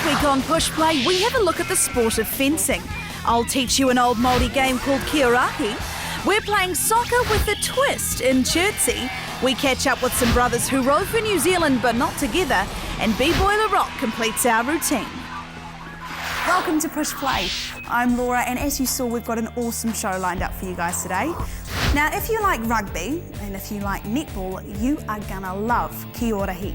week on Push Play, we have a look at the sport of fencing. I'll teach you an old Māori game called Kia Rahi. We're playing soccer with a twist in Chertsey. We catch up with some brothers who row for New Zealand but not together, and B-Boiler Rock completes our routine. Welcome to Push Play. I'm Laura, and as you saw, we've got an awesome show lined up for you guys today. Now, if you like rugby and if you like netball, you are gonna love Kia Rahi.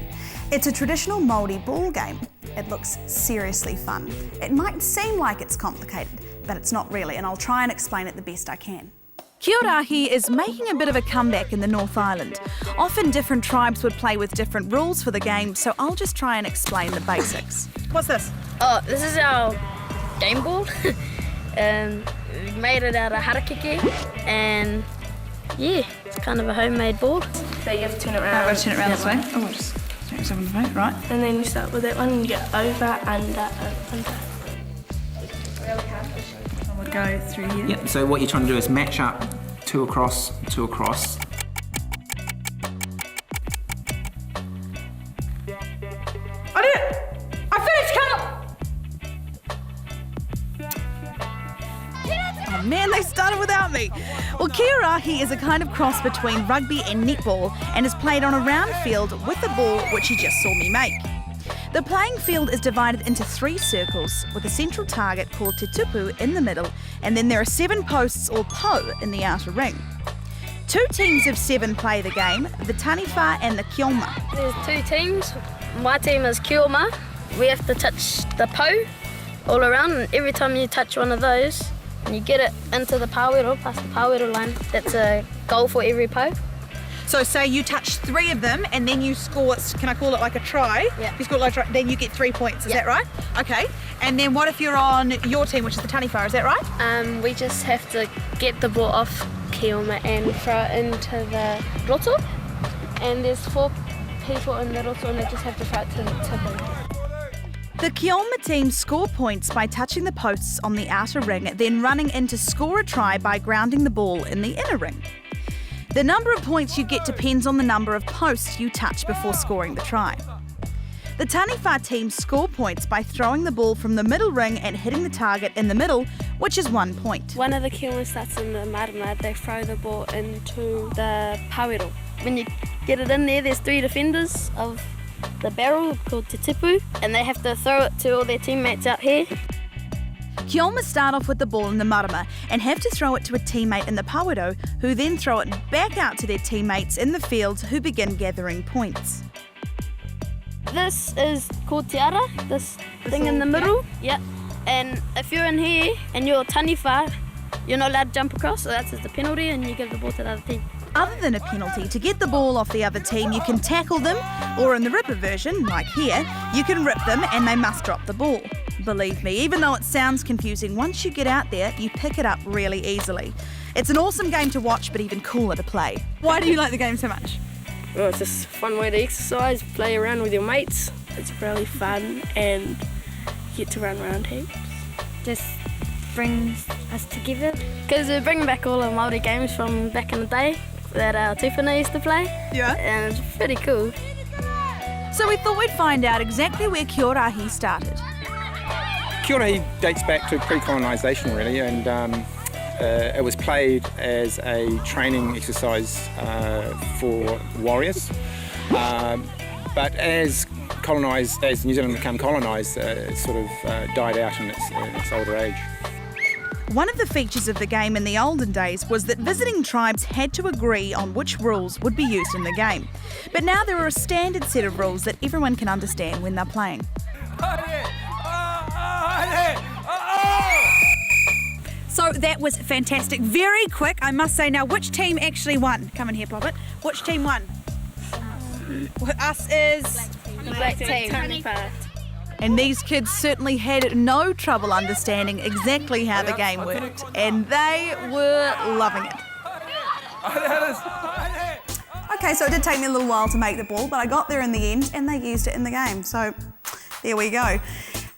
It's a traditional Māori ball game. It looks seriously fun. It might seem like it's complicated, but it's not really, and I'll try and explain it the best I can. Kia Rahi is making a bit of a comeback in the North Island. Often different tribes would play with different rules for the game, so I'll just try and explain the basics. What's this? Oh, this is our game ball. We made it out of harakeke, and yeah, it's kind of a homemade ball. So you have to turn it around. I've got to turn it around this way. Oh, just turn it over the way, right? And then you start with that one and you get over, under, under. I would go through here. Yep, so what you're trying to do is match up two across, two across. I did it! I finished, come on! Oh man, they started without me. Well, Kia Rahi is a kind of cross between rugby and netball and is played on a round field with the ball, which you just saw me make. The playing field is divided into 3 circles with a central target called te tupu in the middle, and then there are 7 posts or po in the outer ring. 2 teams of 7 play the game, the taniwha and the kioma. There's 2 teams. My team is kioma. We have to touch the po all around, and every time you touch one of those, and you get it into the pāwero, past the pāwero line, that's a goal for every po. So say you touch 3 of them and then you score, can I call it like a try? Yeah. If you score like a try, then you get 3 points, is Yeah. that right? Okay. And then what if you're on your team, which is the taniwha, is that right? We just have to get the ball off kioma and throw it into the roto. And there's 4 people in the roto and they just have to throw it to the tipu. The kioma team score points by touching the posts on the outer ring, then running in to score a try by grounding the ball in the inner ring. The number of points you get depends on the number of posts you touch before scoring the try. The taniwha team score points by throwing the ball from the middle ring and hitting the target in the middle, which is 1 point. One of the kioma starts in the marama, they throw the ball into the pāwero. When you get it in there, there's 3 defenders of the barrel called te tipu, and they have to throw it to all their teammates out here. Kioma start off with the ball in the marama and have to throw it to a teammate in the pāwero, who then throw it back out to their teammates in the field, who begin gathering points. This is called tiara, this thing in the middle. Yep. And if you're in here and you're taniwha, you're not allowed to jump across, so that's just a penalty and you give the ball to the other team. Other than a penalty, to get the ball off the other team, you can tackle them, or in the ripper version, like here, you can rip them and they must drop the ball. Believe me, even though it sounds confusing, once you get out there, you pick it up really easily. It's an awesome game to watch, but even cooler to play. Why do you like the game so much? Well, it's just a fun way to exercise, play around with your mates. It's really fun and you get to run around heaps. Just brings us together. Because we bring back all our Māori games from back in the day that our tūwhana used to play. Yeah. And it's pretty cool. So we thought we'd find out exactly where Kia Rahi started. Kia Rahi dates back to pre-colonisation really, and it was played as a training exercise for warriors. But as New Zealand became colonised, it sort of died out in its older age. One of the features of the game in the olden days was that visiting tribes had to agree on which rules would be used in the game. But now there are a standard set of rules that everyone can understand when they're playing. So that was fantastic. Very quick, I must say. Now, which team actually won? Come in here, Poppet. Which team won? Us is... The black team. And these kids certainly had no trouble understanding exactly how the game worked, and they were loving it. Okay, so it did take me a little while to make the ball, but I got there in the end and they used it in the game. So there we go.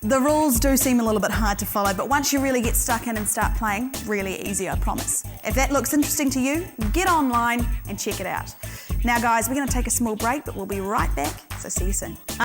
The rules do seem a little bit hard to follow, but once you really get stuck in and start playing, really easy, I promise. If that looks interesting to you, get online and check it out. Now guys, we're going to take a small break, but we'll be right back, so see you soon.